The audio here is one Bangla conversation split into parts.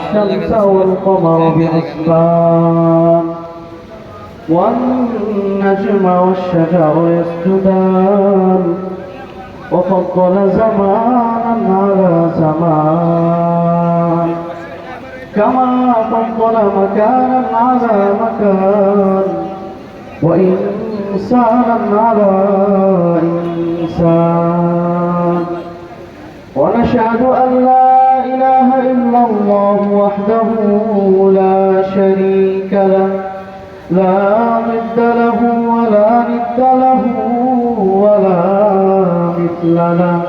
والشمس والقمر بحسبان والنجم والشجر يسجدان وفضل زمانا على زمان كما فضل مكانا على مكان وإنسانا على إنسان ونشهد أن لا إله إلا الله وحده لا شريك له لا ضد له ولا ند له ولا مثل له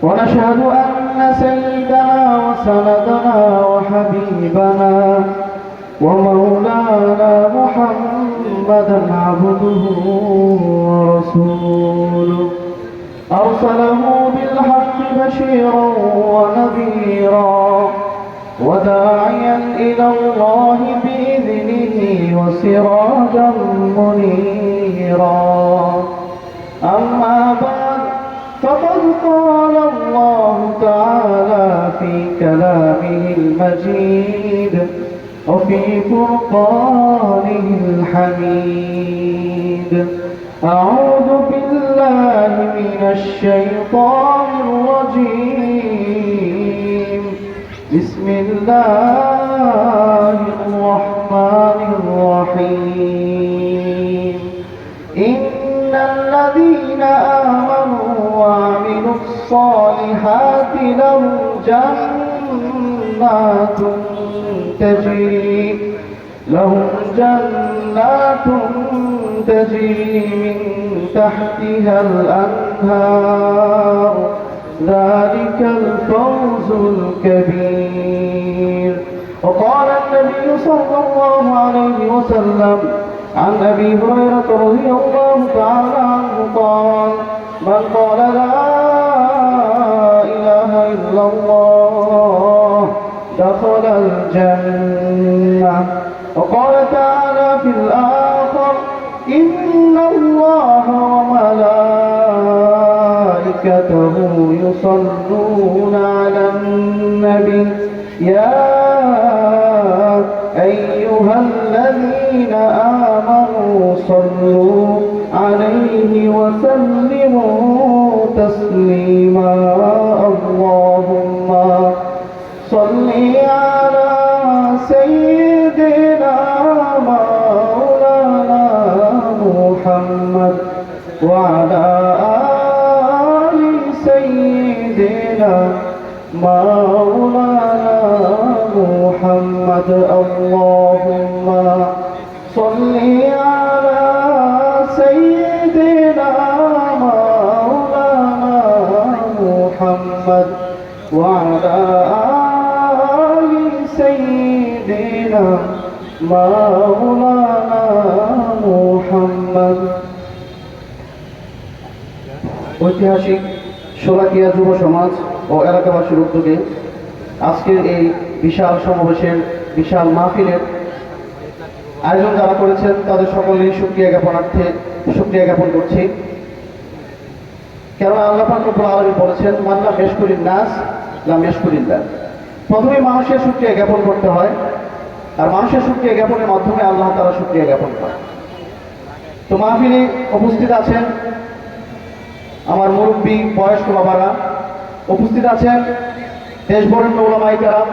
ونشهد أن سيدنا وسندنا وحبيبنا ومولانا محمدا عبده ورسوله أرسله بالحق بشيرا ونذيرا وداعيا إلى الله بإذنه وسراجا منيرا أما بعد فقد قال الله تعالى في كلامه المجيد وفي فرقانه الحميد أعوذ بالله من الشيطان الرجيم بسم الله الرحمن الرحيم إن الذين آمنوا وعملوا الصالحات لهم جنات تجري من تحتها الأنهار ذلك الفوز الكبير. وقال النبي صلى الله عليه وسلم عن أبي هريرة رضي الله تعالى عنه قال من قال لا إله إلا الله دخل الجنة. وقال تعالى في الآخر إن الله وملائكته يصلون على النبي يا أيها الذين آمنوا صلوا عليه وسلموا تسليما. اللهم صل على سيدنا مولانا محمد وعلى آل سيدنا مولانا محمد. اللهم صل على سيدنا مولانا محمد وعلى آل سيدنا مولانا محمد. ঐতিহাসিক শোলাকিয়া যুব সমাজ ও এলাকাবাসীর উদ্যোগে আজকের এই বিশাল সমাবেশের বিশাল মাহফিলের আয়োজন যারা করেছেন তাদের সকলেই শুকরিয়া জ্ঞাপন করছি। কেননা আল্লাহ পাক রব্বুল আলামিন বলেছেন মান লাম ইয়াশকুরিন নাস লাম ইয়াশকুরিল্লাহ। প্রথমে মানুষের শুকরিয়া জ্ঞাপন করতে হয়, আর মানুষের শুকরিয়া জ্ঞাপনের মাধ্যমে আল্লাহ তাআলা শুকরিয়া জ্ঞাপন করেন। তো মাহফিলে উপস্থিত আছেন আমার মুরব্বী বয়স্ক বাবারা, উপস্থিত আছেন দেশবরেণ্য উলামায়ে কেরাম,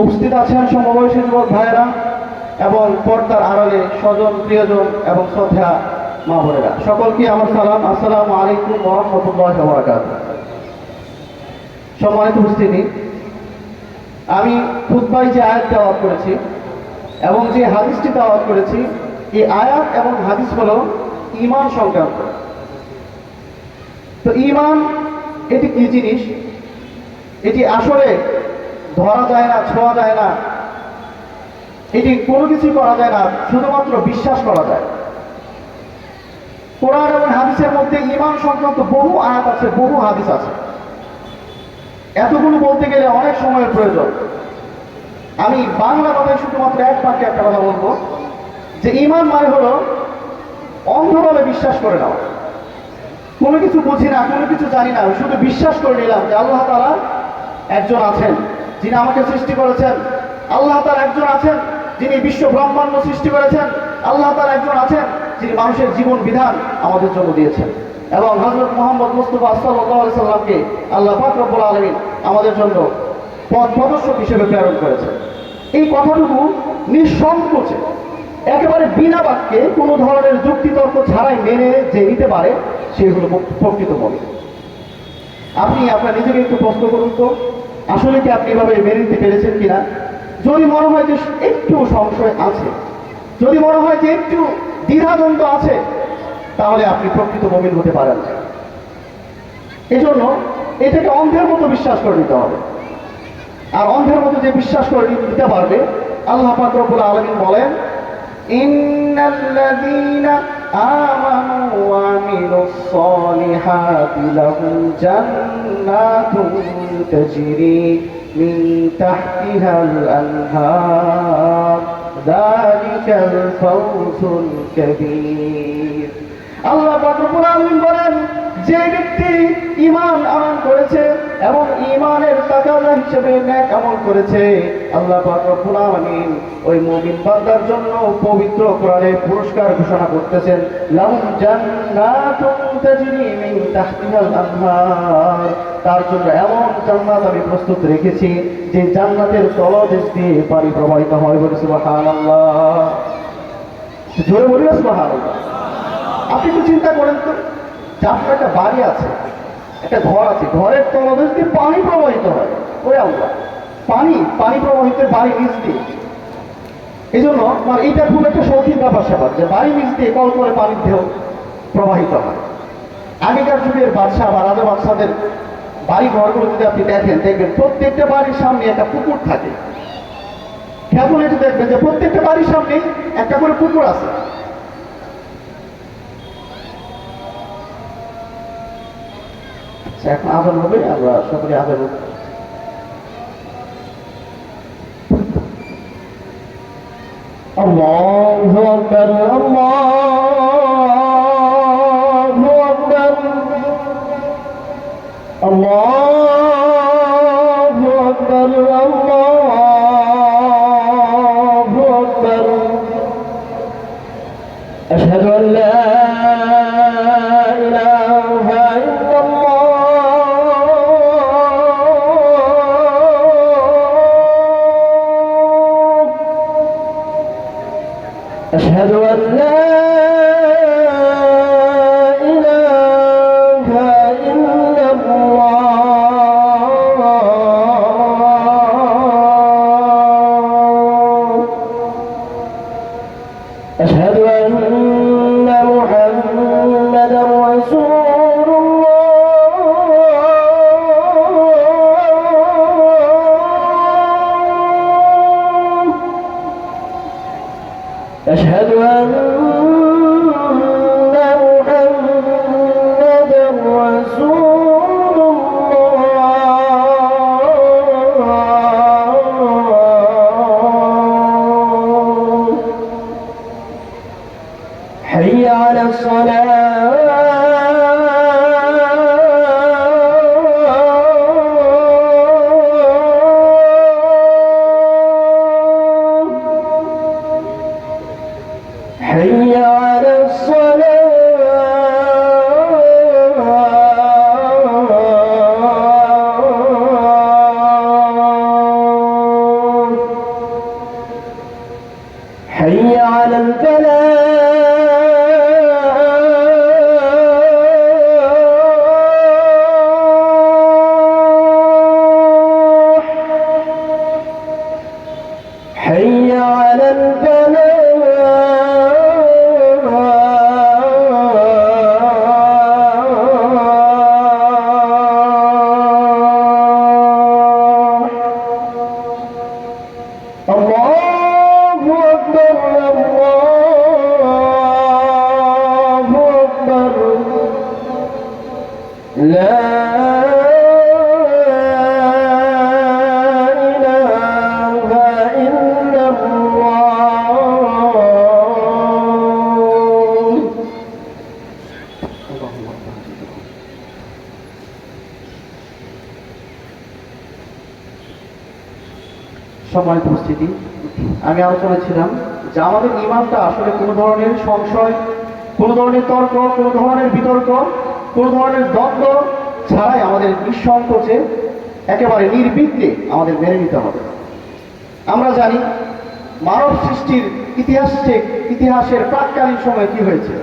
উপস্থিত আছেন সমবয়সী যুবক ভাইয়েরা এবং পর্দার আড়ালে স্বজন প্রিয়জন এবং শ্রদ্ধা মা বোনেরা, সকলকে আমার সালাম, আসসালামু আলাইকুম ওয়া রাহমাতুল্লাহি ওয়া বারাকাতুহু। সম্মানিত উপস্থিতি, আমি খুতবায় যে আয়াত তেলাওয়াত করেছি এবং যে হাদিসটি তেলাওয়াত করেছি, এই আয়াত এবং হাদিস হলো ঈমান সংক্রান্ত। তো ঈমান এটি কি জিনিস? এটি আসলে ধরা যায় না, ছোঁয়া যায় না, এটি কোনো কিছুই করা যায় না, শুধুমাত্র বিশ্বাস করা যায়। কোরআন এবং হাদিসের মধ্যে ঈমান সংক্রান্ত বহু আয়াত আছে, বহু হাদিস আছে। এতগুলো বলতে গেলে অনেক সময়ের প্রয়োজন। আমি বাংলা কথায় শুধুমাত্র এক বাক্যে একটা কথা বলবো, যে ঈমান মানে হলো অন্ধভাবে বিশ্বাস করে নেওয়া। কোনো কিছু বুঝি না, কোনো কিছু জানি না, শুধু বিশ্বাস করে নিলাম যে আল্লাহ তাআলা একজন আছেন, যিনি আমাকে সৃষ্টি করেছেন। আল্লাহ তাআলা একজন আছেন যিনি বিশ্ব ব্রহ্মাণ্ড সৃষ্টি করেছেন। আল্লাহ তাআলা একজন আছেন যিনি মানুষের জীবন বিধান আমাদের জন্য দিয়েছেন। এবং হযরত মুহাম্মদ মুস্তাফা সাল্লাল্লাহু আলাইহি সাল্লামকে আল্লাহ পাক রব্বুল আলামিন আমাদের জন্য পথ প্রদর্শক হিসেবে প্রেরণ করেছেন। এই কথাটুকু নিঃসংকোচে একেবারে বিনা বাক্যে কোনো ধরনের যুক্তিতর্ক ছাড়াই মেনে যে নিতে পারে সেগুলো প্রকৃত মুমিন। আপনি আপনার নিজেকে একটু প্রশ্ন করুন তো, আসলে কি আপনি এভাবে মেনে নিতে পেরেছেন কিনা? যদি মনে হয় যে একটু সংশয় আছে, যদি মনে হয় যে একটু দ্বিধাদ্বন্দ্ব আছে, তাহলে আপনি প্রকৃত মুমিন হতে পারেন না। এজন্য এটাকে অন্ধের মতো বিশ্বাস করে নিতে হবে। আর অন্ধের মতো যে বিশ্বাস করে নিতে পারবে, আল্লাহ পাক রব্বুল আলামিন বলেন, ইন্নাল্লাযীনা আমানু ওয়া আমিলুস সালিহাতি লাহুম জান্নাতুন তাজরি মিন তাহতিহাল আনহার যালিকাল ফাওজুল কাবীর। আল্লাহ পাক রব্বুল আলামিন বলেন, যে ব্যক্তি ঈমান আনয়ন করেছে এবং ঈমানের তাকাজা হিসেবে নেক আমল করেছে, আল্লাহ পাক রব্বুল আলামিন ওই মুমিন বান্দার জন্য পবিত্র কোরআনে পুরস্কার ঘোষণা করতেছেন, লাহুম জান্নাতুন তাজরি মিন তাহতিহাল আনহার। তার জন্য এমন জান্নাত আমি প্রস্তুত রেখেছি যে জান্নাতের তলদেশ দিয়ে পানি প্রবাহিত হয়। বলি সুবহানাল্লাহ, জোরে বলি সুবহানাল্লাহ। আপনি একটু চিন্তা করেন তো, যে আপনার একটা বাড়ি আছে, একটা ঘর আছে, ঘরের তলদেশ দিয়ে পানি প্রবাহিত হয়। ওরে আল্লাহ, পানি প্রবাহিত বাড়ি নিচ দিয়ে। এই জন্য মানে এইটা খুব একটা শৌখিন ব্যাপার স্যাপার যে বাড়ি নিচ দিয়ে কল করে পানির ঢেউ প্রবাহিত হয়। আগেকার যুগের বাদশাহ বা রাজা বাদশাদের বাড়ি ঘরগুলো যদি আপনি দেখবেন প্রত্যেকটা বাড়ির সামনে একটা পুকুর থাকে। খেয়াল করে দেখবেন যে প্রত্যেকটা বাড়ির সামনে একটা করে পুকুর আছে। এখন আজান হবে, আমরা সকলে আজান হবে। আল্লাহু আকবার, আল্লাহু আকবার, আল্লাহু আকবার, আল্লাহু আকবার। আশহাদু আল লা ইলাহা أشهد أن لا إله إلا الله أشهد أن محمدا رسول الله أشهد أن محمدا رسول الله حي على حي على الصلاة حي على الفلاح حي على الله أكبر، الله সম্মানিত উপস্থিতি, আমি আলোচনা ছিলাম যে আমাদের ঈমানটা আসলে কোনো ধরনের সংশয়, কোনো ধরনের তর্ক, কোনো ধরনের বিতর্ক, কোনো ধরনের দ্বন্দ্ব ছাড়াই আমাদের নিঃসংকোচে একেবারে নির্বিঘ্নে আমাদের মেনে নিতে হবে। আমরা জানি মানব সৃষ্টির ইতিহাসের প্রাক্কালীন সময়ে কি হয়েছে।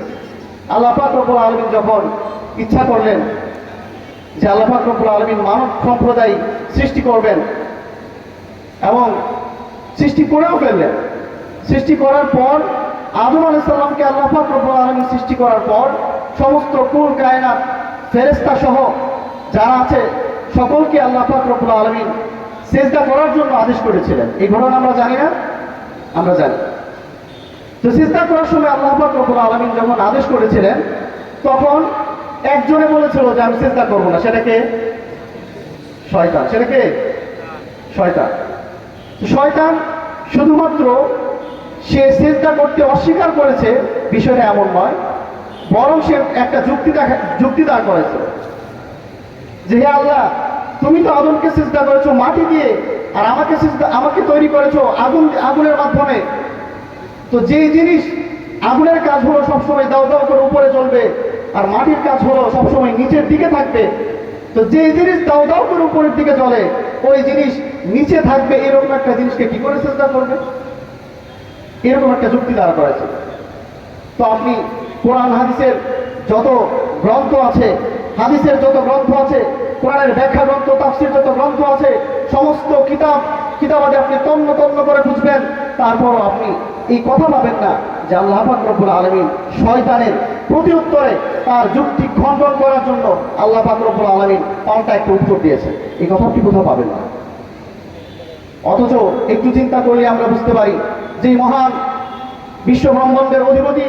আল্লাহ পাক রব্বুল আলামিন যখন ইচ্ছা করলেন যে আল্লাহ পাক রব্বুল আলামিন মানব সম্প্রদায় সৃষ্টি করবেন এবং সৃষ্টি করেও ফেললেন। সৃষ্টি করার পর আদম আলাইহিস সালামকে আল্লাহ পাক রব্বুল আলামিন সৃষ্টি করার পর সমস্ত কুল কায়নাত ফেরেশতা সহ যারা আছে সকলকে আল্লাহ পাক রব্বুল আলামিন সিজদা করার জন্য আদেশ করেছিলেন। এই ঘটনা আমরা জানি না? আমরা জানি। তো সিজদা করার সময় আল্লাহ পাক রব্বুল আলামিন যখন আদেশ করেছিলেন তখন একজনে বলেছিল যে আমি সিজদা করব না, সেটাকে শয়তান। সেটাকে শয়তান। শয়তান শুধুমাত্র সে সিজদা করতে অস্বীকার করেছে বিষয়টা এমন নয়, বরং সে একটা যুক্তি দাঁড় করেছে যে হে আল্লাহ, তুমি তো আদমকে সিজদা করেছো মাটি দিয়ে, আর আমাকে তৈরি করেছো আগুনের মাধ্যমে। তো যে জিনিস আগুনের কাজ হলো সবসময় দাও দাও করে উপরে চলবে, আর মাটির কাজ হলো সবসময় নিচের দিকে থাকবে। তো যে জিনিস দাও দাও করে উপরের দিকে চলে ওই জিনিস নিচে থাকবে, এরকম একটা জিনিসকে কি করে সিজদা করবে? এরকম একটা যুক্তি দাঁড় করেছে। তো আপনি কোরআন হাদিসের যত গ্রন্থ আছে, কোরআনের ব্যাখ্যা গ্রন্থ, তাফসীর যত গ্রন্থ আছে, সমস্ত কিতাবাদি আপনি তন্ন তন্ন করে বুঝবেন, তারপরও আপনি এই কথা পাবেন না যে আল্লাহ পাক রব্বুল আলামিন শয়তানের প্রতি উত্তরে তার যুক্তি খণ্ডন করার জন্য আল্লাহ পাক রব্বুল আলামিন পাল্টা একটা উত্তর দিয়েছে। এই কথা আপনি কোথাও পাবেন না। অথচ একটু চিন্তা করলে আমরা বুঝতে পারি যে মহান বিশ্ব ব্রহ্মাণ্ডের অধিপতি,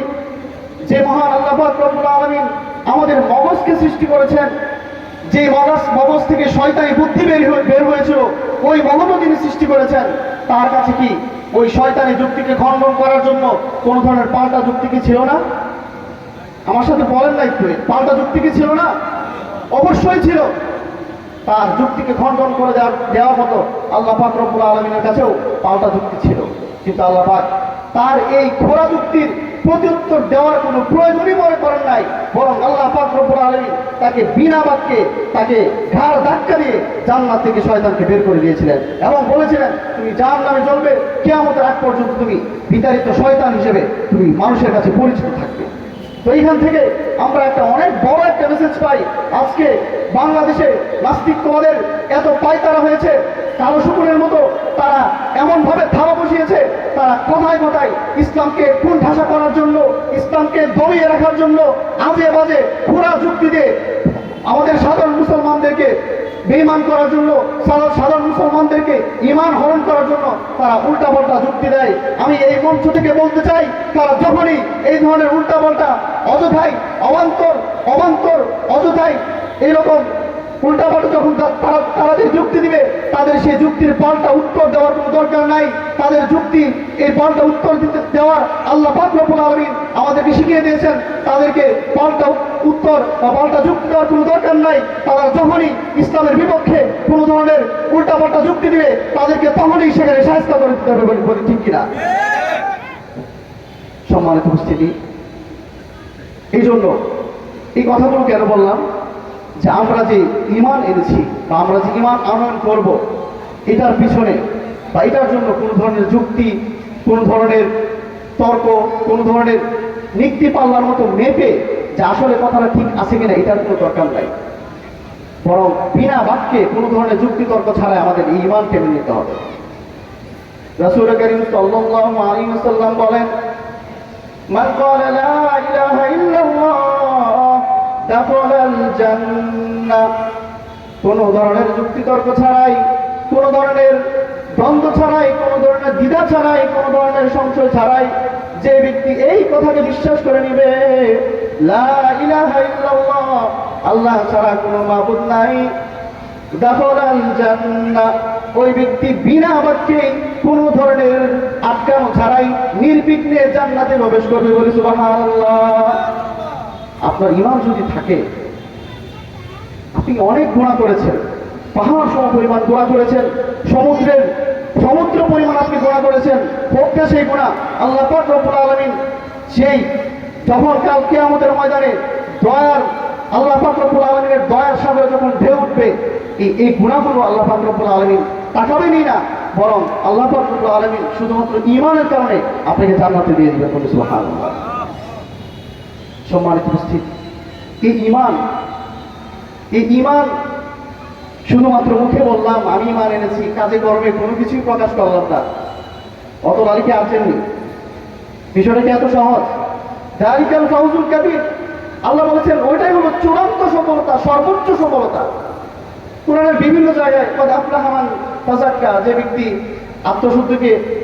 যে মহান আল্লাহ পাক রব্বুল আলামিন আমাদের মগজকে সৃষ্টি করেছেন, যে মগজ থেকে শয়তানি বুদ্ধি বের হয়েছিল, ওই মগজও তিনি সৃষ্টি করেছেন। তার কাছে কি ওই শয়তানি যুক্তিকে খণ্ডন করার জন্য কোনো ধরনের পাল্টা যুক্তি কি ছিল না? আমার সাথে বলেন না একটু, পাল্টা যুক্তি কি ছিল না? অবশ্যই ছিল। তার যুক্তিকে খণ্ডন করে দেওয়ার মতো আল্লাহ পাক রব্বুল আলামিনের কাছেও পাল্টা যুক্তি ছিল। কিন্তু আল্লাহ পাক তার এই খোরা যুক্তির প্রত্যুত্তর দেওয়ার কোনো প্রয়োজনই মনে করেন নাই, বরং আল্লাহ পাক রব্বুল আলামিন তাকে বিনা বাক্যে তাকে ঘাড় ধাক্কা দিয়ে জান্নাত থেকে শয়তানকে বের করে দিয়েছিলেন এবং বলেছিলেন তুমি জাহান্নামে জ্বলবে, কিয়ামতের আগ পর্যন্ত তুমি বিতাড়িত শয়তান হিসেবে তুমি মানুষের কাছে পরিচিত থাকবে। তো এইখান থেকে আমরা একটা অনেক বড় একটা মেসেজ পাই। আজকে বাংলাদেশে নাস্তিকবাদের এত পায়তারা হয়েছে, কালো শুকুরের মতো তারা এমনভাবে থাবা বসিয়েছে, তারা কথায় কথায় ইসলামকে কোণঠাসা করার জন্য, ইসলামকে দমিয়ে রাখার জন্য আজে বাজে খোঁড়া যুক্তি দিয়ে আমাদের সাধারণ মুসলমানদেরকে বেঈমান করার জন্য, সাধারণ মুসলমানদেরকে ঈমান হরণ করার জন্য তারা উল্টাপাল্টা যুক্তি দেয়। আমি এই মঞ্চ থেকে বলতে চাই, তারা যখনই এই ধরনের উল্টাপাল্টা অবান্তর অযথাই এইরকম উল্টাপাল্টা যখন তারা যে যুক্তি দিবে, তাদের সেই যুক্তির পাল্টা উত্তর দেওয়ার কোনো দরকার নাই। তাদের যুক্তি এই পাল্টা উত্তর দেওয়ার আল্লাহ পাক রব্বুল আলামিন আমাদেরকে শিখিয়ে দিয়েছেন। তাদেরকে পাল্টা উত্তর বা পাল্টা যুক্তি দেওয়ার কোনো দরকার নাই। তারা যখনই ইসলামের বিপক্ষে কোনো ধরনের উল্টাপাল্টা যুক্তি দিবে, তাদেরকে তখনই সেখানে শায়েস্তা করে দিতে হবে বলে, ঠিক কিনা? সম্মানিত উপস্থিতি, এই জন্য এই কথাগুলো কেন বললাম যে আমরা যে ঈমান এনেছি বা আমরা যে ঈমান আনয়ন করব, এটার পিছনে বা এটার জন্য কোনো ধরনের যুক্তি, কোনো ধরনের তর্ক, কোনো ধরনের নিক্তি পাল্লার মতো মেপে যে আসলে কথাটা ঠিক আছে কিনা এটার কোনো দরকার নাই, বরং বিনা বাক্যে কোনো ধরনের যুক্তি তর্ক ছাড়াই আমাদের এই ঈমানকে মেনে নিতে হবে। রাসূল কারীম সাল্লাল্লাহু আলাইহি ওয়াসাল্লাম বলেন, মান ক্বালা লা ইলাহা ইল্লাল্লাহ দাখালাল জান্নাহ। কোনো ধরনের যুক্তি তর্ক ছাড়াই, কোনো ধরনের দ্বন্দ্ব ছাড়াই, কোনো ধরনের দ্বিধা ছাড়াই, কোনো ধরনের সংশয় ছাড়াই যে ব্যক্তি এই কথাকে বিশ্বাস করে নিবে লা ইলাহা ইল্লাল্লাহ, আল্লাহ ছাড়া কোনো মাবুদ নাই, দাখালাল জান্নাহ, ওই ব্যক্তি বিনা বাক্যে কোনো ধরনের আটকানো ছাড়াই নির্বিঘ্নে জান্নাতে প্রবেশ করবে। বলি সুবহানাল্লাহ। আপনার ঈমান যদি থাকে, আপনি অনেক গুনাহ করেছেন, পাহাড় সম পরিমাণ গুনাহ করেছেন, সমুদ্র প্রত্যেকটা সেই গুনাহ আল্লাহ পাক রব্বুল আলামিন সেই যখন কাল কিয়ামতের ময়দানে দয়ার আল্লাহ পাক রব্বুল আলামিনের দয়ার সাগরে যখন ঢেউ উঠবে, এই গুনাহগুলো আল্লাহ পাক রব্বুল আলামিন তাকাবেনই না, বরং আল্লাহ পাক রব্বুল আলামিন শুধুমাত্র ঈমানের কারণে আপনাকে জান্নাতে দিয়ে দিবেন। সুবহানাল্লাহ। সম্মানিত উপস্থিতি, এই ঈমান শুধুমাত্র মুখে বললাম আমি ঈমান এনেছি, কাজে কর্মে কোনো কিছুই প্রকাশ করলাম না, অত লালিকে আছেননি। বিষয়টা কি এত সহজ? যালিকাল ফাউজুল কাবীর। আল্লাহ বলেছেন ওইটাই হলো চূড়ান্ত সফলতা, সর্বোচ্চ সফলতা। কোরআনের বিভিন্ন জায়গায় কদ আফলাহা মান তাযাক্কা, যে ব্যক্তি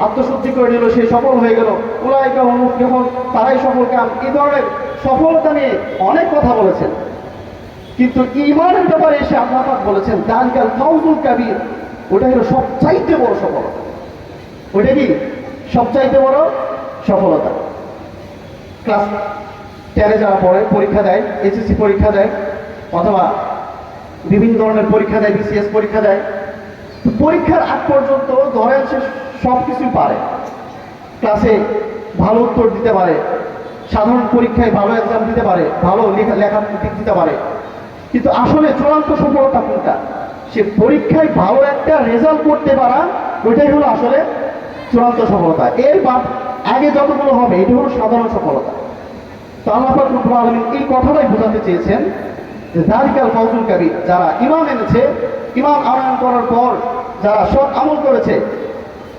আত্মশুদ্ধি করে নিল সে সফল হয়ে গেল, উলাইকা হুমুল মুফলিহুন, তারাই সফল কাম। এই ধরনের সফলতা নিয়ে অনেক কথা বলেছেন, কিন্তু ঈমানের ব্যাপারে এসে আল্লাহ পাক বলেছেন যালিকাল ফাউজুল কাবীর, ওটা হলো সবচাইতে বড় সফলতা। ওইটা কি সবচাইতে বড় সফলতা? ক্লাস 10-এ যারা পড়ে, পরীক্ষা দেয়, এসএসসি পরীক্ষা দেয় অথবা বিভিন্ন ধরনের পরীক্ষা দেয়, বিসিএস পরীক্ষা দেয়, পরীক্ষার আগ পর্যন্ত ধরেন সে সব কিছুই পারে, ক্লাসে ভালো উত্তর দিতে পারে, সাধারণ পরীক্ষায় ভালো এক্সাম দিতে পারে, ভালো লেখার দিক দিতে পারে, কিন্তু আসলে চূড়ান্ত সফলতা কোনটা? সে পরীক্ষায় ভালো একটা রেজাল্ট করতে পারা, ওইটাই হলো আসলে চূড়ান্ত সফলতা। এর আগে যতগুলো হবে এটি হলো সাধারণ সফলতা। তো আল্লাহ পাক রব্বুল আলামিন এই কথাটাই বোঝাতে চেয়েছেন যে যালিকাল ফাউজুল কাবীর, যারা ঈমান এনেছে, ঈমান আনয়ন করার পর যারা সৎ আমল করেছে,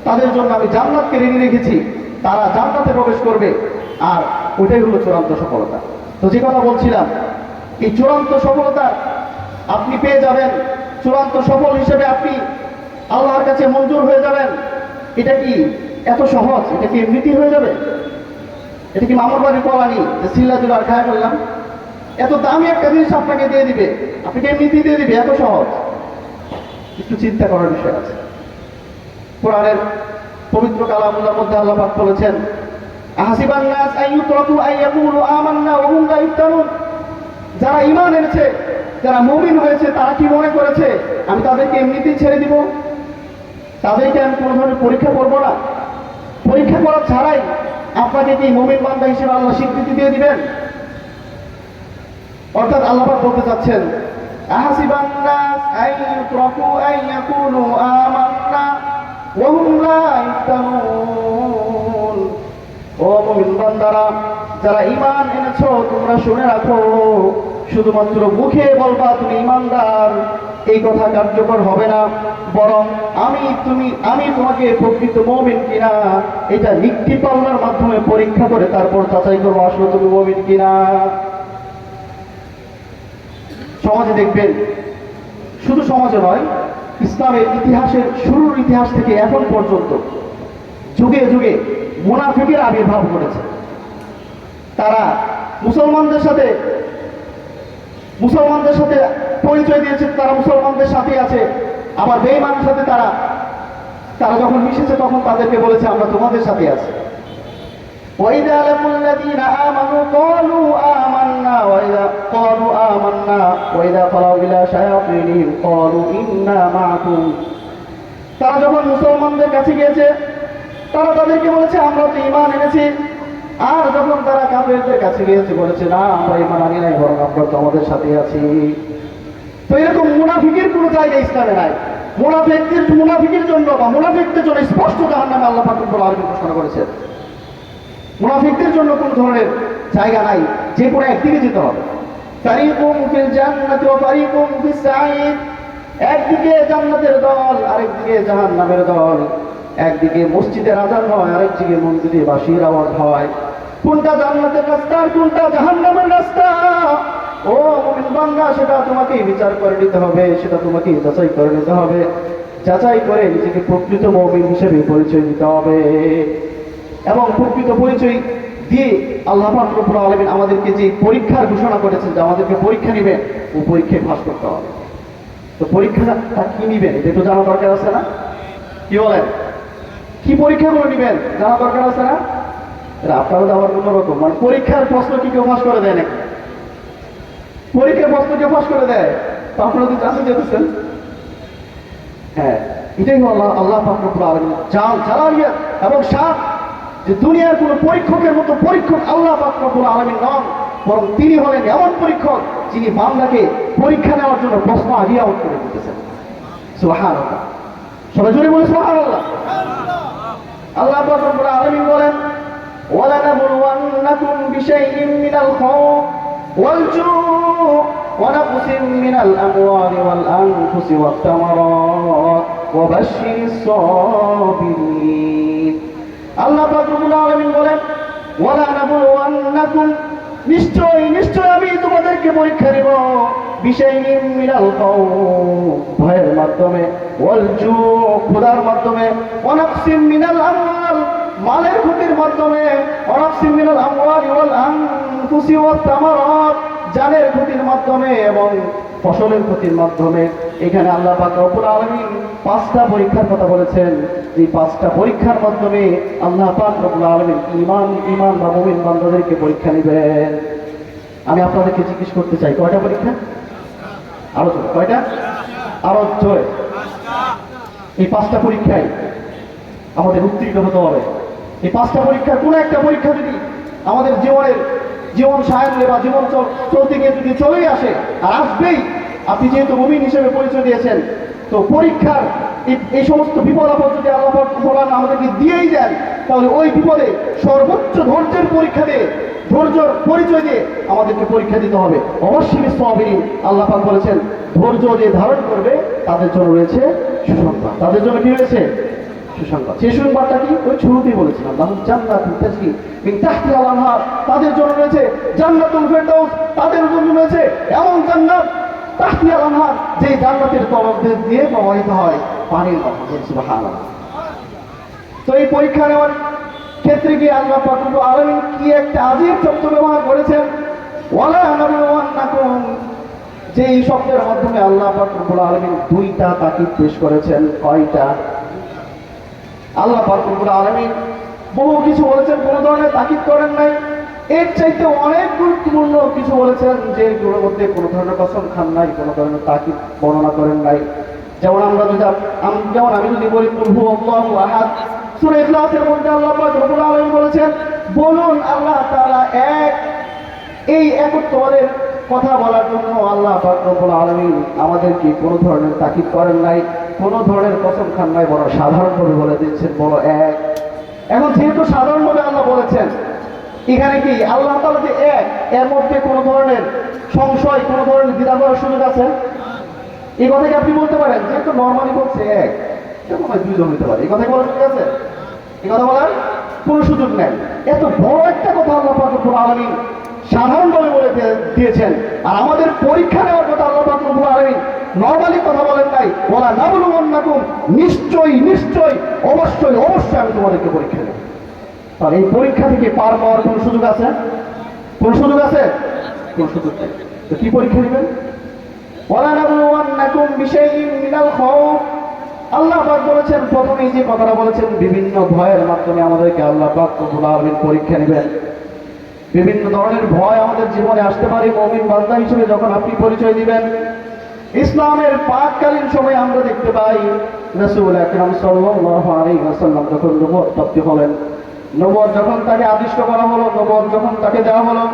তাদের জন্য আমি জান্নাতকে রেডি রেখেছি, তারা জান্নাতে প্রবেশ করবে, আর ওইটাই হলো চূড়ান্ত সফলতা। তো যে কথা বলছিলাম, এই চূড়ান্ত সফলতা আপনি পেয়ে যাবেন, চূড়ান্ত সফল হিসেবে আপনি আল্লাহর কাছে মঞ্জুর হয়ে যাবেন। এটা কি এত সহজ? এটা কি এমনিতে হয়ে যাবে? এটা কি মামুর বাড়ির কলানি যে সিল্লা দিল আর খায় ফেললাম? এত দামি একটা জিনিস আপনাকে দিয়ে দিবে, আপনাকে এমনিতেই দিয়ে দিবে? এত সহজ? একটু চিন্তা করার বিষয় আছে। কোরআনের পবিত্র কালামুল্লাহর মধ্যে আল্লাহ পাক বলেছেন আহাসিবান নাস আইয়ুতরাকু আইয়াকুলু আমান্না ওয়া হুম লা ইফতানুন, যারা ঈমান এনেছে, যারা মুমিন হয়েছে, তারা কি মনে করেছে আমি তাদেরকে এমনিতেই ছেড়ে দিব? তাদেরকে আমি কোনো ধরনের পরীক্ষা করবো না? পরীক্ষা করা ছাড়াই আপনাকে কি মুমিন বান্দা হিসেবে আল্লাহ স্বীকৃতি দিয়ে দিবেন? অর্থাৎ আল্লাহ পাক বলতে চাচ্ছেন আহাসিবান নাস আইয়ুতরাকু আইয়াকুলু আমান্না ওয়া হুম লা ইফতানুন, ও মুমিন বান্দারা, যারা ঈমান এনেছো, তোমরা শুনে রাখো, শুধুমাত্র মুখে বলবা তুমি ঈমানদার, এই কথা কার্যকর হবে না, বরং আমি তোমাকে প্রকৃত মুমিন কিনা এটা লিখতি পাল্লার মাধ্যমে পরীক্ষা করে তারপর যাচাই করবো আসলে তুমি মুমিন কিনা। সমাজে দেখবেন, শুধু সমাজে নয়, ইসলামের ইতিহাসের শুরুর ইতিহাস থেকে এখন পর্যন্ত যুগে যুগে মুনাফিকের আবির্ভাব ঘটেছে। তারা মুসলমানদের সাথে পরিচয় দিয়েছে, তারা মুসলমানদের সাথে আছে, আবার বেঈমানের সাথে তারা যখন মিশেছে তখন তাদেরকে বলেছে আমরা তোমাদের সাথে আছি। وَإِذَا لَقُوا الَّذِينَ آمَنُوا قَالُوا آمَنَّا وَإِذَا خَلَوْا إِلَى شَيَاطِينِهِمْ قَالُوا إِنَّا مَعَكُمْ, তারা যখন মুসলমানদের কাছে গিয়েছে তারা তাদেরকে বলেছে আমরা তো ঈমান এনেছি, আর যখন তারা কাফেরদের কাছে গিয়েছে বলেছে না আমরা ঈমান আনি নাই, বরং আমরা তোমাদের সাথে আছি। তো এরকম মুনাফিকের কোনো জায়গা ইসলামে নাই। মুনাফিকের জন্য বা মুনাফিকদের জন্য স্পষ্ট জাহান্নামে আল্লাহ পাক রব্বুল আলামিন ঘোষণা করেছেন। মুনাফিকদের জন্য কোন ধরনের জায়গা নাই, যে কোনো একদিকে যেতে হবে। ফারিকুম ফিল জান্নাতি ওয়া ফারিকুম ফিস সাঈর, একদিকে জান্নাতের দল, আরেকদিকে জাহান্নামের দল। একদিকে মসজিদের আযান হয়, আরেকদিকে মন্দিরে বাঁশির আওয়াজ হয়। কোনটা জান্নাতের রাস্তা আর কোনটা জাহান্নামের রাস্তা, ও মুমিন বান্দা, সেটা তোমাকেই বিচার করে নিতে হবে, সেটা তোমাকেই যাচাই করে নিতে হবে। যাচাই করে নিজেকে প্রকৃত মুমিন হিসেবে পরিচয় দিতে হবে, এবং প্রকৃত পরিচয় দিয়ে আল্লাহ পাক রব্বুল আলামিন আমাদেরকে যে পরীক্ষার ঘোষণা করেছেন যে আমাদেরকে পরীক্ষা নেবেন, ও পরীক্ষায় পাস করতে হবে। তো পরীক্ষাটা কি নিবেন এটা তো জানা দরকার আছে না? কি বলেন? কি পরীক্ষাগুলো নিবেন জানা দরকার আছে না? আপনারা তো আবার অন্যরকম, মানে পরীক্ষার প্রশ্ন কি কেউ ফাঁস করে দেয় নাকি? পরীক্ষার প্রশ্ন কেউ ফাঁস করে দেয়? তো আপনারা তো জানতে যেতেছেন। হ্যাঁ, এটাই আল্লাহ পাক রব্বুল আলামিন জালালিয়াত এবং শান যে দুনিয়ার কোনো পরীক্ষকের মতো পরীক্ষক আল্লাহ পাক রব্বুল আলামিন নন, বরং তিনি হলেন এমন পরীক্ষক যিনি বান্দাকে পরীক্ষা নেওয়ার জন্য প্রশ্ন আগিয়ে আউট করে দিতেছেন। সুবহানাল্লাহ, সবাই জোরে বলে সুবহানাল্লাহ। আল্লাহ পাক রব্বুল আলামিন বলেন, ওয়ালানাবলুওয়ান্নাকুম বিশাইইন মিনাল খাউফ ওয়াল জুء ওয়া নাকসিম মিনাল আমওয়ালি ওয়াল আনফুসি ওয়াত তামারাত ওয়া বাশশিরিস সাবিরিন। আল্লাহ পাক রব্বুল আলামিন বলেন, ওয়ালানাবলুওয়ান্নাকুম, নিশ্চয় নিশ্চয় আমি তোমাদেরকে পরীক্ষা নেব, বিশাইইন মিনাল খাউফ, ভয়ের মাধ্যমে, ওয়াল জুء, ক্ষুধার মাধ্যমে, ওয়া নাকসিম মিনাল আমওয়াল, মালের ক্ষতির মাধ্যমে, ওয়া নাকসিম মিনাল আমওয়ালি ওয়াল আনফুসি ওয়াত তামারাত, জানের ক্ষতির মাধ্যমে এবং ফসলের ক্ষতির মাধ্যমে। এখানে আল্লাহ পাক রব্বুল আলামিন 5টা পরীক্ষার কথা বলেছেন। এই 5টা পরীক্ষার মাধ্যমে আল্লাহ পাক রব্বুল আলামিন ঈমান বা মুমিন বান্দাদেরকে পরীক্ষা নেবেন। আমি আপনাদেরকে জিজ্ঞেস করতে চাই, কয়টা পরীক্ষা? আরো জোরে, কয়টা? আরো জোরে। এই 5টা পরীক্ষায় আমাদের উত্তীর্ণ হতে হবে। এই 5টা পরীক্ষার কোন একটা পরীক্ষা যদি আমাদের জীবন সায়নে বা জীবন চলতে গিয়ে যদি চলেই আসে, আর আসবেই, আপনি যেহেতু মুমিন হিসেবে পরিচয় দিয়েছেন, তো পরীক্ষার এই সমস্ত বিপদ আপদ যদি আল্লাহ আমাদেরকে দিয়েই দেন, তাহলে ওই বিপদে সর্বোচ্চ ধৈর্যের পরীক্ষা দিয়ে, ধৈর্যের পরিচয় দিয়ে আমাদেরকে পরীক্ষা দিতে হবে। অবশ্যই সাবিরিন, আল্লাহ পাক বলেছেন, ধৈর্য যে ধারণ করবে তাদের জন্য রয়েছে সুসংবাদ। তাদের জন্য কি রয়েছে? সুসংবাদ। সেই সংবাদটা কি? ওই শুরুতেই বলেছিলাম, লাহুম জান্নাতুন তাজরি মিন তাহতিহাল আনহার, তাদের জন্য রয়েছে জান্নাতুল ফেরদাউস, তাদের জন্য রয়েছে এমন জান্নাত তাহতিহাল আনহার, যে জান্নাতের তরফ দিয়ে প্রবাহিত হয় পানির নদী। সুবহানাল্লাহ। তো এই পরীক্ষা নেওয়ার ক্ষেত্রে গিয়ে আল্লাহ পাক রব্বুল আলামিন কি একটা আজীব শব্দ ব্যবহার করেছেন, ওয়ালানাবলুওয়ান্নাকুম, যে এই শব্দের মাধ্যমে আল্লাহ পাক রব্বুল আলামিন 2টা তাকিদ পেশ করেছেন। কয়টা? আল্লাহ পাক রব্বুল আলামিন বহু কিছু বলেছেন, কোনো ধরনের তাকিদ করেন নাই। এর চাইতে অনেক গুরুত্বপূর্ণ কিছু বলেছেন, যেগুলোর মধ্যে কোনো ধরনের কসম খান নাই, কোনো ধরনের তাকিদ বর্ণনা করেন নাই। যেমন আমি যদি বলি কুল হুয়াল্লাহু আহাদ, সূরা ইখলাসের মধ্যে আল্লাহ পাক রব্বুল আলামিন বলেছেন, বলুন আল্লাহ তাআলা এক। এই একত্ববাদের কথা বলার জন্য আল্লাহ পাক রব্বুল আলামিন আমাদেরকে কোনো ধরনের তাকিদ করেন নাই, কোনো ধরনের কসম খান নাই, বড় সাধারণভাবে বলে দিচ্ছেন, বড় এক। এখন যেহেতু সাধারণভাবে আল্লাহ বলেছেন, এখানে কি আল্লাহ তাআলা যে এক, এর মধ্যে কোনো ধরনের সংশয়, কোনো ধরনের দ্বিধা করার সুযোগ আছে? এই কথাকে আপনি বলতে পারেন, যেহেতু নর্মালি বলছে এক, সেরকম হয় 2জন হতে পারে, এই কথাকে বলার সুযোগ আছে? এই কথা বলার কোনো সুযোগ নেই। এত বড় একটা কথা আল্লাহ পাক রব্বুল আলামিন সাধারণভাবে বলে দিয়েছেন। আর আমাদের পরীক্ষা নেওয়ার কথা আল্লাহ পাক রব্বুল আলামিন নর্মালি কথা বলেন নাই, ওয়ালানাবলুওয়ান্নাকুম, নিশ্চয়ই নিশ্চয়ই অবশ্যই অবশ্যই আমি তোমাদেরকে পরীক্ষা নেব। তাহলে এই পরীক্ষা থেকে পার পাওয়ার কোন সুযোগ আছে? কোন সুযোগ আছে? কোন সুযোগ নেই। তো কি পরীক্ষা নেবেন? ওয়ালানাবলুওয়ান্নাকুম বিশাইইন মিনাল খাউফ, আল্লাহ পাক বলেছেন, প্রথমেই যে কথাটা বলেছেন, বিভিন্ন ভয়ের মাধ্যমে আমাদেরকে আল্লাহ পাক রব্বুল আলামিন পরীক্ষা নেবেন। বিভিন্ন ধরনের ভয় আমাদের জীবনে আসতে পারে। মুমিন বান্দা হিসেবে যখন আপনি পরিচয় দিবেন, ইসলামের পাককালীন সময় আমরা দেখতে পাই রাসূল আকরাম সাল্লাল্লাহু আলাইহি ওয়াসাল্লাম যখন নবুয়ত প্রাপ্তি হলেন, নবুয়ত যখন তাকে আদিষ্ট করা হলো, নবুয়ত যখন তাকে দেওয়া হলো,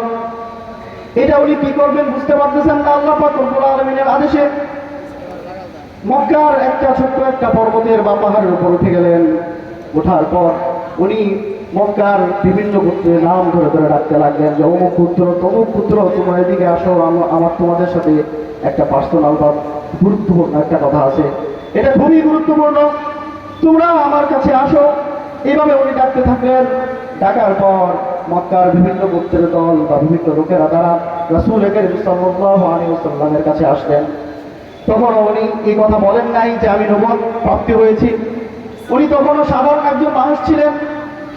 এটা উনি কি করবেন বুঝতে পারতেছেন না। আল্লাহ পাক রব্বুল আলামিনের আদেশে মক্কার একটা ছোট্ট একটা পর্বতের বা পাহাড়ের উপর উঠে গেলেন। ওঠার পর উনি মক্কার বিভিন্ন গোত্রের নাম ধরে ধরে ডাকতে লাগলেন যে অমুক পুত্র, তমুক পুত্র, তোমরা এদিকে আসো, আমার তোমাদের সাথে একটা পার্সোনাল বা গুরুত্বপূর্ণ একটা কথা আছে, এটা খুবই গুরুত্বপূর্ণ, তোমরা আমার কাছে আসো। এইভাবে উনি ডাকতে থাকলেন। ডাকার পর মক্কার বিভিন্ন গোত্রের দল বা বিভিন্ন লোকেরা তারা রাসূল কারীম সাল্লাল্লাহু আলাইহি ওয়াসাল্লামের কাছে আসলেন। তখন উনি এই কথা বলেন নাই যে আমি নবুয়ত প্রাপ্তি হয়েছি। উনি তখনও সাধারণ একজন মানুষ ছিলেন,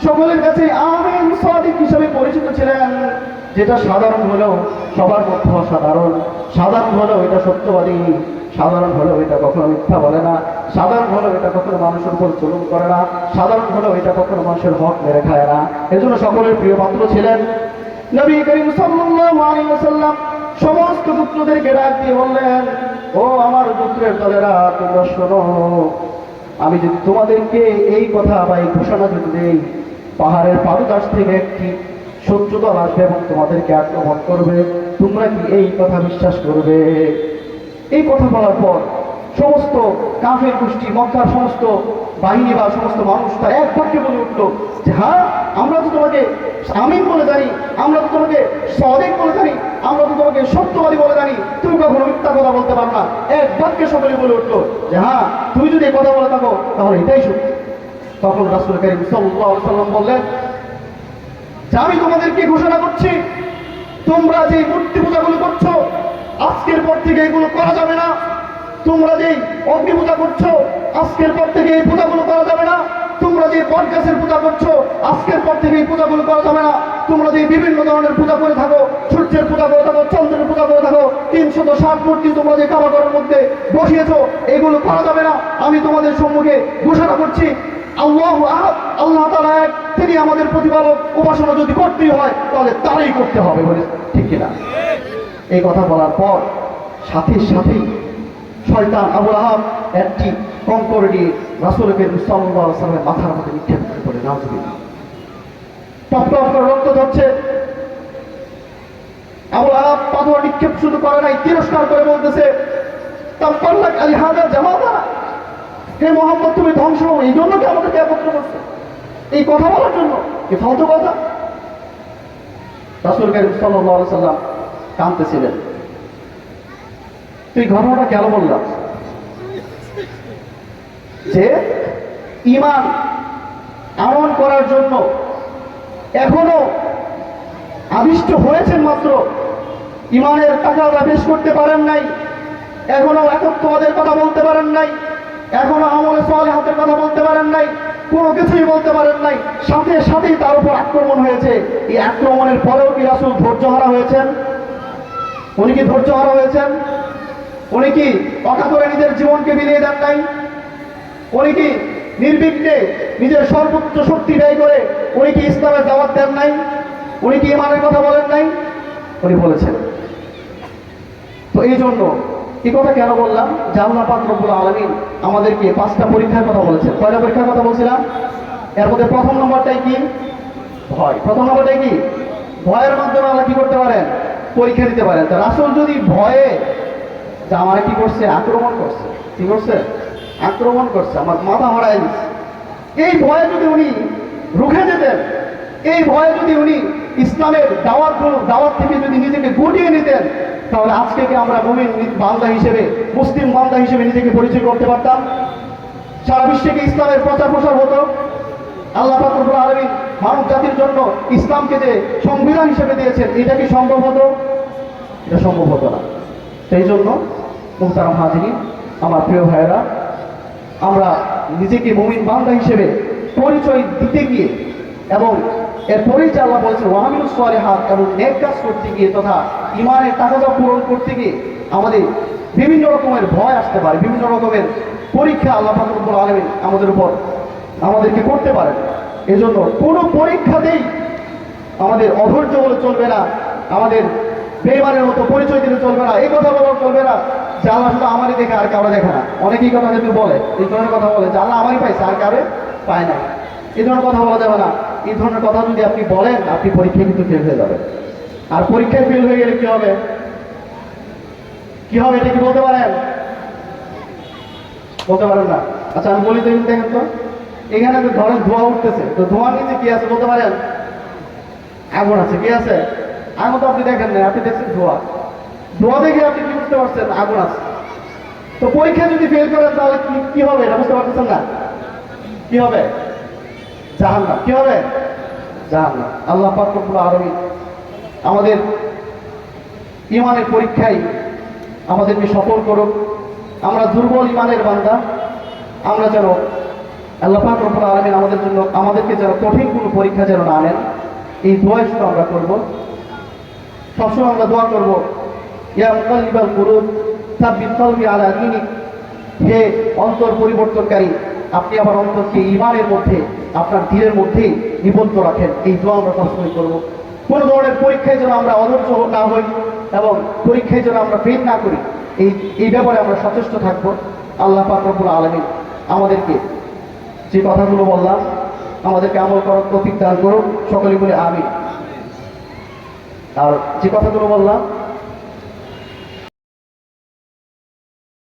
সকলের কাছে আমিন সাদিক হিসেবে পরিচিত ছিলেন, যেটা সাধারণ হলেও সবার মধ্যে অসাধারণ, সাধারণ হলেও এটা সত্যবাদী, সাধারণ হলেও এটা কখনো মিথ্যা বলে না, সাধারণ হলেও এটা কখনো মানুষের উপর জুলুম করে না, সাধারণ হলেও এটা কখনো মানুষের হক মেরে খায় না। এজন্য সকলের প্রিয় পাত্র ছিলেন। নবী করিম সাল্লাল্লাহু আলাইহি ওয়াসাল্লাম সমস্ত পুত্রদেরকে ডাক দিয়ে বললেন, ও আমার পুত্রের দলেরা, তোমরা শোনো, আমি যদি তোমাদেরকে এই কথা বা এই ঘোষণা যদি দেই, পাহাড়ের পাদদেশ থেকে একটি শত্রুদল আসবে এবং তোমাদেরকে আক্রমণ করবে, তোমরা কি এই কথা বিশ্বাস করবে? এই কথা বলার পর সমস্ত কাফের গোষ্ঠী, মক্কার সমস্ত বাহিনী বা সমস্ত মানুষ তারা এক বাক্যে বলে উঠলো যে হ্যাঁ, আমরা তো তোমাকে আমিন বলে জানি, আমরা তো তোমাকে সাদিক বলে জানি, আমরা তো তোমাকে সত্যবাদী বলে জানি, তুমি কখনো মিথ্যা কথা বলতে পারো না। এক বাক্যে সকলে বলে উঠলো যে হ্যাঁ, তুমি যদি এই কথা বলে থাকো তাহলে এটাই সত্যি। তখন রাসূল কারীম সাল্লাল্লাহু আলাইহি ওয়াসাল্লাম বললেন যে আমি তোমাদেরকে ঘোষণা করছি, তোমরা যে মূর্তি পূজাগুলো করছো আজকের পর থেকে এগুলো করা যাবে না। তোমরা যে অগ্নি পূজা করছো আজকের পর থেকে এই পূজাগুলো করা যাবে না। তোমরা যে বটগাছের পূজা করছো আজকের পর থেকে এই পূজাগুলো করা যাবে না। তোমরা যে বিভিন্ন ধরনের পূজা করে থাকো, সূর্যের পূজা করে থাকো, চন্দ্রের পূজা করে থাকো, 360 মূর্তি তোমরা যে কাবা ঘরের মধ্যে বসিয়েছো, এগুলো করা যাবে না। আমি তোমাদের সম্মুখে ঘোষণা করছি আল্লাহু আহাদ, আল্লাহ তাআলা এক, তিনি আমাদের প্রতিপালক। উপাসনা যদি করতেই হয় তাহলে তারই করতে হবে, বলে ঠিক কিনা? এই কথা বলার পর সাথে সাথেই শয়তান আবু লাহাব একটি কঙ্কর দিয়ে রাসূল করিম সাল্লাল্লাহু আলাইহি ওয়াসাল্লামের মাথার মধ্যে নিক্ষেপ করে পড়ে, নাউযুবিল্লাহ। টপ টপ করে রক্ত ঝরছে। আবু লাহাব পাথর নিক্ষেপ শুধু করে নাই, তিরস্কার করে বলতেছে তাব্বাল্লাক আলিহাদা জামাতা, হে মুহাম্মদ, তুমি ধ্বংস হও, এই জন্য কি আমাদেরকে একত্র করছো? এই কথা বলার জন্য? কি ফালতু কথা! রাসূল করিম সাল্লাল্লাহু আলাইহি ওয়াসাল্লাম কাঁদতেছিলেন। তুই ঘটনাটা কেন বললাম? যে ঈমান আমল করার জন্য এখনো আবিষ্ট হয়েছেন মাত্র, ঈমানের টাকাটা পেশ করতে পারেন নাই, এখনো একত্ববাদের কথা বলতে পারেন নাই, এখনো আমলে সালেহাতের কথা বলতে পারেন নাই, কোনো কিছুই বলতে পারেন নাই, সাথে সাথেই তার উপর আক্রমণ হয়েছে। এই আক্রমণের পরেও কি রাসূল ধৈর্যহারা হয়েছেন? উনি কি ধৈর্যহারা হয়েছেন? উনি কি অকাতরে নিজের জীবনকে বিলিয়ে দেন নাই? উনি কি নির্বিঘ্নে নিজের সর্বোচ্চ শক্তি ব্যয় করে উনি কি ইসলামের দাওয়াত দেন নাই? উনি কি ঈমানের কথা বলেন নাই? উনি বলেছেন। তো এই জন্য এই কথা কেন বললাম? যে আল্লাহ পাক রব্বুল আলামিন আমাদেরকে 5টা পরীক্ষার কথা বলেছেন। কয়টা পরীক্ষার কথা বলছিলাম? এর মধ্যে প্রথম নম্বরটাই কি? ভয়। প্রথম নম্বরটাই কি? ভয়ের মাধ্যমে আল্লাহ কি করতে পারেন? পরীক্ষা দিতে পারেন। তো রাসূল যদি ভয়ে, যে আমার কি করছে? আক্রমণ করছে। কি করছে? আক্রমণ করছে, আমার মাথা হারায় দিচ্ছে, এই ভয়ে যদি উনি রুখে যেতেন, এই ভয়ে যদি উনি ইসলামের দাওয়াত থেকে যদি নিজেকে গুটিয়ে নিতেন, তাহলে আজকে কি আমরা মুমিন বান্দা হিসেবে, মুসলিম বান্দা হিসেবে নিজেকে পরিচয় করতে পারতাম? সারা বিশ্বে কি ইসলামের প্রচার প্রসার হতো? আল্লাহ পাক রব্বুল আলামিন মানব জাতির জন্য ইসলামকে যে সংবিধান হিসেবে দিয়েছেন, এটা কি সম্ভব হতো? এটা সম্ভব হতো না। সেই জন্য মুহতারাম হাজিরিন, আমার প্রিয় ভাইয়েরা, আমরা নিজেকে মুমিন বান্দা হিসেবে পরিচয় দিতে গিয়ে এবং এরপরেই যে আল্লাহ বলেছেন ওয়ামিলুস সালিহাত, এবং নেক কাজ করতে গিয়ে তথা ঈমানের তাকাজা পূরণ করতে গিয়ে আমাদের বিভিন্ন রকমের ভয় আসতে পারে, বিভিন্ন রকমের পরীক্ষা আল্লাহ পাক রব্বুল আলামিন আমাদের উপর আমাদেরকে করতে পারেন। এজন্য কোনো পরীক্ষাতেই আমাদের অধৈর্য হলে চলবে না, আমাদের বেঈমানের মতো পরিচয় দিতে চলবে না, এই কথা বলা চলবে না যে আল্লাহ শুধু আমারই দেখে আর কাউরে দেখে না। অনেকেই কথা কিন্তু বলে, এই ধরনের কথা বলে যে আল্লাহ আমারই পাইছে আর কাউরে পায় না। এই ধরনের কথা বলা যাবে না। এই ধরনের কথা যদি আপনি বলেন, আপনি পরীক্ষায় কিন্তু ফেল হয়ে যাবেন। আর পরীক্ষায় ফেল হয়ে গেলে কি হবে? কি হবে এটা কি বলতে পারেন? বলতে পারেন না? আচ্ছা আমি বলি, দেখেন তো, এখানে তো ধরেন ধোঁয়া উঠতেছে, তো ধোঁয়ার নিচে কি আছে বলতে পারেন? আগুন আছে। কি আছে? আগুন তো আপনি দেখেন না, আপনি দেখছেন ধোঁয়া। ধোঁয়া দেখে আপনি কি বুঝতে পারছেন? আগুন আছে। তো পরীক্ষা যদি ফেল করেন তাহলে কি হবে এটা বুঝতে পারতেছেন না? কি হবে? জাহান্নাম। কি হবে? জাহান্নাম। আল্লাহ পাক রব্বুল আলামিন আমাদের ঈমানের পরীক্ষায় আমাদেরকে সফল করুক। আমরা দুর্বল ঈমানের বান্দা, আমরা যেন আল্লাহ পাক রব্বুল আলামিন আমাদেরকে যেন কঠিন কোনো পরীক্ষা যেন না আনেন, এই দোয়া শুধু আমরা করব। সবসময় আমরা দোয়া করব, ইয়া মুকাল্লিবাল কুলুব সাব্বিত কলবি আলা দীনিক, হে অন্তর পরিবর্তনকারী, আপনি আমার অন্তরকে ঈমানের মধ্যে, আপনার দিলের মধ্যেই নিবদ্ধ রাখেন। এই দোয়া আমরা সবসময় করব। কোনো ধরনের পরীক্ষায় যেন আমরা অধৈর্য না হই এবং পরীক্ষায় যেন আমরা ফেল না করি, এই ব্যাপারে আমরা সচেষ্ট থাকবো। আল্লাহ পাক রব্বুল আলামিন আমাদেরকে যে কথাগুলো বললাম আমাদেরকে আমল করার তৌফিক দান করুন। সকলে বলে আমিন। আর যে কথাগুলো বললাম